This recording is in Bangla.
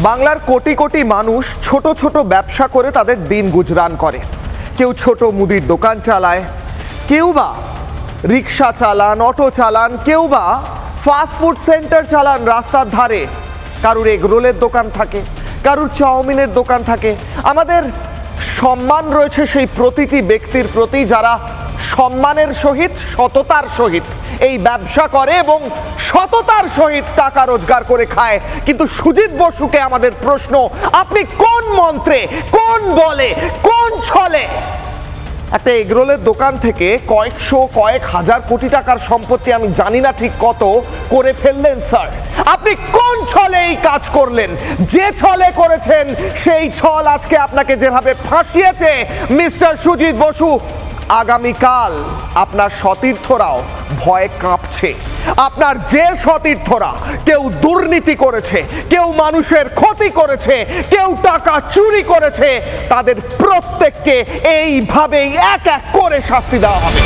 বাংলার কোটি কোটি মানুষ ছোট ছোট ব্যবসা করে তাদের দিন গুজরান করে। কেউ ছোট মুদির দোকান চালায়, কেউ বা রিক্সা চালান, অটো চালান, কেউ বা ফাস্ট ফুড সেন্টার চালান রাস্তার ধারে। কারুর এগরোলের দোকান থাকে, কারুর চাউমিনের দোকান থাকে। আমাদের সম্মান রয়েছে সেই প্রতিটি ব্যক্তির প্রতি যারা সম্মানের সহিত, সততার সহিত এই ব্যবসা করে এবং সততার সহিত টাকা রোজগার করে খায়। কিন্তু সুজিত বসুকে আমাদের প্রশ্ন, আপনি কোন মন্ত্রে, কোন বলে, কোন ছলে একটা এগরোলের দোকান থেকে কয়েকশো, কয়েক হাজার কোটি টাকার সম্পত্তি, আমি জানি না ঠিক কত, করে ফেললেন স্যার? আপনি কোন ছলে এই কাজ করলেন? যে ছলে করেছেন সেই ছল আজকে আপনাকে যেভাবে ফাঁসিয়েছে মিস্টার সুজিত বসু, আগামীকাল আপনার সতীর্থরাও ভয়ে কাঁপছে। আপনার যে সতীর্থরা কেউ দুর্নীতি করেছে, কেউ মানুষের ক্ষতি করেছে, কেউ টাকা চুরি করেছে, তাদের প্রত্যেককে এইভাবেই এক এক করে শাস্তি দেওয়া হবে।